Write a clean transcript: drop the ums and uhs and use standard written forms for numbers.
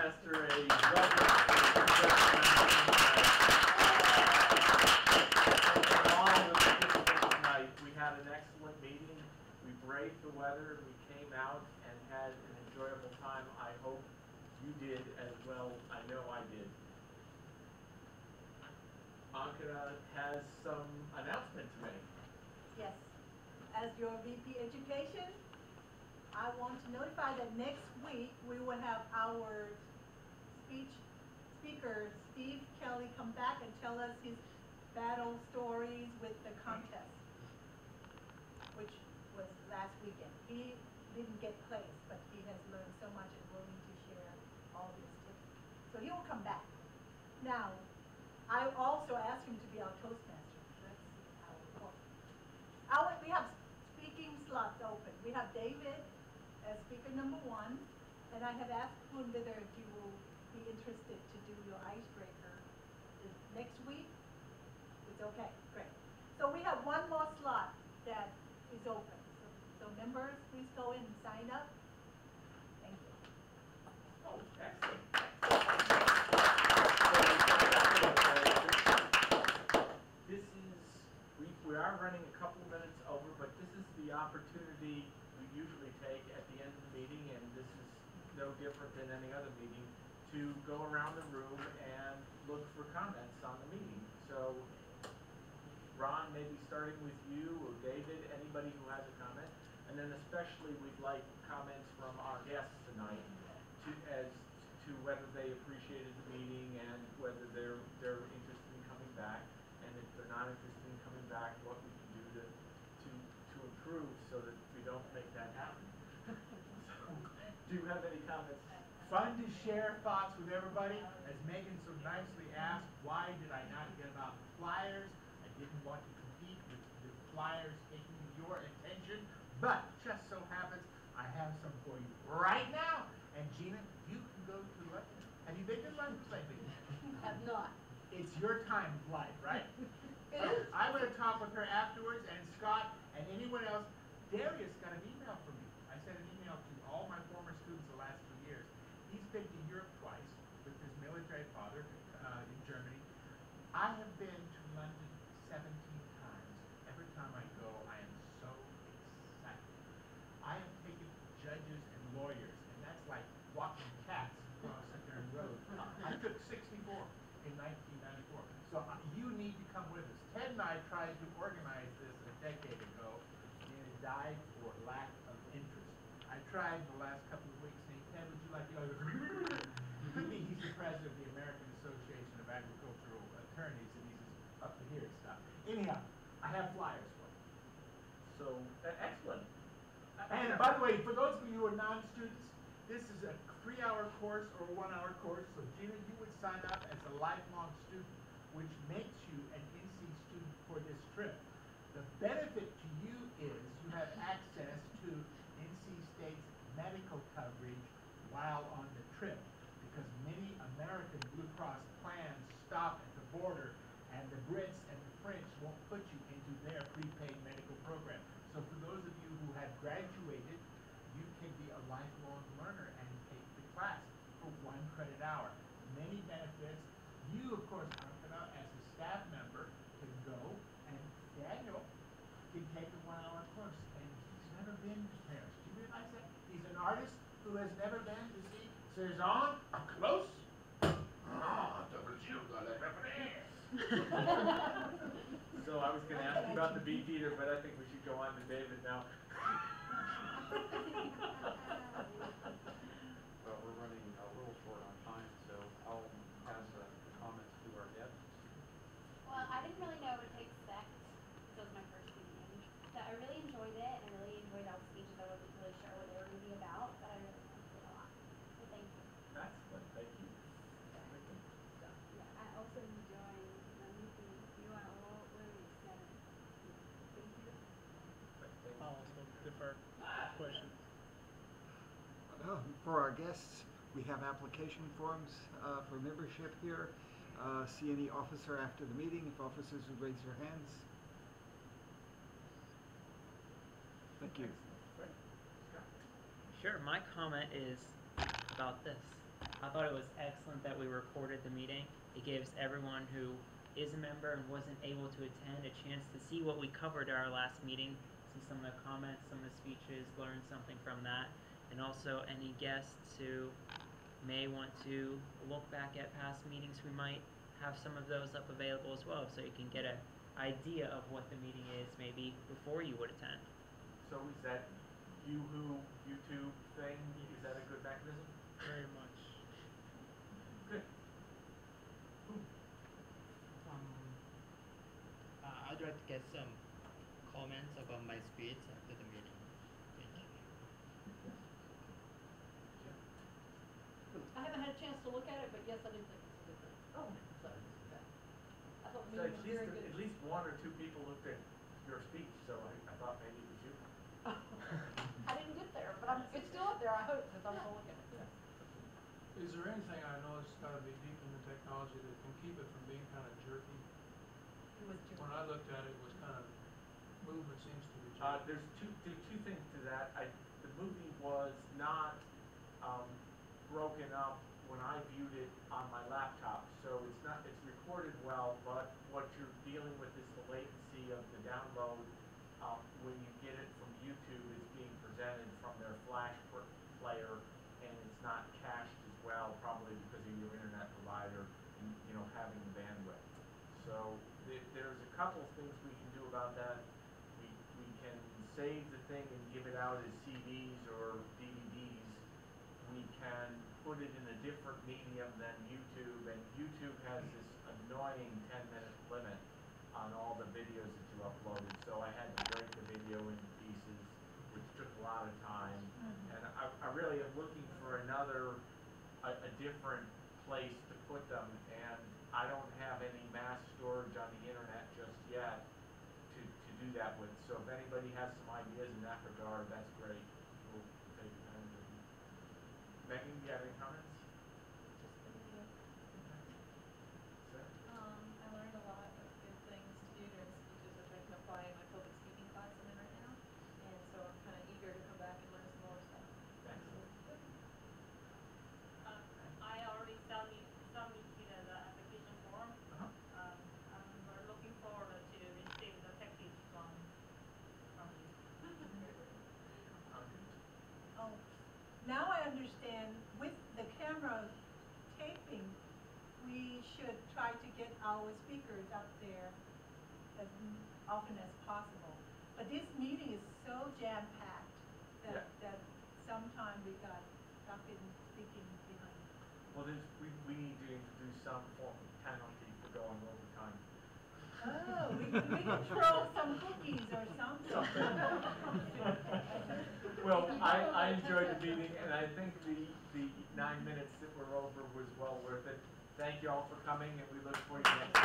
Toastmaster a welcome to all of the participants tonight. We had an excellent meeting. We braved the weather. We came out and had an enjoyable time. I hope you did as well. I know I did. Ankara has some announcements to make. Yes. As your VP Education, I want to notify that next week we will have our speaker, Steve Kelly, come back and tell us his battle stories with the contest, which was last weekend. He didn't get place, but he has learned so much and willing to share all his tips. So he will come back. Now, I also asked him to be our Toastmaster. Let's see how it works. We have speaking slots open. We have David as speaker number 1, and I have asked Kunvinder if you will be interested to do your icebreaker next week. It's okay, great. So we have one more slot that is open. So members, please go in and sign up. Thank you. Oh, excellent. We are running a couple minutes over, but this is the opportunity we usually take at the end of the meeting, and this is no different than any other meeting, to go around the room and look for comments on the meeting. So, Ron, maybe starting with you, or David, anybody who has a comment, and then especially we'd like comments from our guests tonight as to whether they appreciated the meeting and whether they're interested in coming back. And if they're not interested in coming back, what we can do to improve so that we don't make that happen. So, do you have any comments? Fun to share thoughts with everybody. As Megan so nicely asked, why did I not get about the flyers? I didn't want to compete with the flyers taking your attention, but just so happens I have some for you right now. And Gina, you can go to London. Have you been to London lately? Have not. It's your time of life, right? It So is. I'm going to talk with her afterwards, and Scott and anyone else. Darius got an email from me. I sent an email to all my former students the last 2 years. He's been to Europe twice with his military father in Germany. I have been to London 17 times. Every time I go, I am so excited. I have taken judges and lawyers, and that's like walking cats across a dirt road. I took 64 in 1994. So you need to come with us. Ted and I tried to organize this a decade ago, and it died for lack of interest. I tried in the last couple of weeks saying, Ted, would you like to go? He's the president of the American Association of Agricultural Attorneys, and he says, up to here stuff. Anyhow, I have flyers for you. So, excellent. And by the way, for those of you who are non-students, this is a 3-hour course or a 1-hour course. So Gina, you would sign up as a lifelong student, which makes you an NC student for this trip. The benefit to you is you have access to NC State's medical coverage while on the trip, because many American Blue Cross plans stop at the border, and the Brits and the French won't put you into their prepaid medical program. So for those of you who have graduated, you can be a lifelong learner and take the class for 1 credit hour. Many benefits. You, of course, Ankara, as a staff member, can go, and Daniel can take a 1-hour course. And he's never been to Paris. Do you realize that? He's an artist who has never been to see Cezanne up close. So I was going to ask you about the beefeater, but I think we should go on to David now. Well, we're running a little short on time, so I'll pass the comments to our guests. Well, I didn't really know what to expect. This was my first meeting. So I really enjoyed it, and I really enjoyed all the speeches. I wasn't really sure what they were going to be about, but I really liked it a lot. So thank you. Excellent, thank you. Yeah, I also enjoyed the meeting. You are all very excited. Thank you. I'll also defer questions. For our guests, we have application forms for membership here. See any officer after the meeting, if officers would raise their hands. Thank you. Sure, my comment is about this. I thought it was excellent that we recorded the meeting. It gives everyone who is a member and wasn't able to attend a chance to see what we covered at our last meeting, see some of the comments, some of the speeches, learn something from that, and also any guests who may want to look back at past meetings, we might have some of those up available as well, so you can get an idea of what the meeting is maybe before you would attend. So is that YouTube thing, is that a good mechanism? Very much. Good. I'd like to get some comments about my speech after the meeting. Thank you. I haven't had a chance to look at it, but yes, I do think it's a good thing. Oh. So, okay. I thought the So meeting was very good. at least one or two people looked at your speech, so I thought maybe it was you. I didn't get there, but it's still up there, I hope, because I'm gonna look at it. Is there anything I noticed gotta be deep in the technology that can keep it from being kind of jerky? It was When I looked at it, it was kind of, movement seems to be jerky. There's two things to that. The movie was not broken up when I viewed it on my laptop, so it's recorded well, but what you're dealing with is the latency of the download. When you get it from YouTube, it's being presented from their flash player, and it's not cached as well, probably because of your internet provider and, having the bandwidth. So there's a couple of things we can do about that. We can save the thing and give it out as CDs or DVDs. We can put it in a different medium than YouTube, and YouTube has this annoying 10-minute limit on all the videos that you uploaded, so I had to break the video into pieces, which took a lot of time. And I really am looking for a different place to put them, and I don't have any mass storage on the internet just yet to do that with. So if anybody has some ideas in that regard, that's great. We'll take advantage of them. Megan, do you have any comments? Just the video. Sarah? I learned a lot of good things to do during speeches, which I can apply in my public speaking class I'm in right now. And so I'm kind of eager to come back and learn some more stuff. Excellent. I already submitted the application form. We're looking forward to receive the package from you. Oh, now I understand, with the camera taping, we should try to get our speakers up there as often as possible. But this meeting is so jam-packed that sometimes we got stuck in speaking behind. Well, we need to introduce some form of penalty for going over time. Oh, we can throw some cookies or something. Well, I enjoyed the meeting, and I think the 9 minutes that were over was well worth it. Thank you all for coming, and we look forward to next time.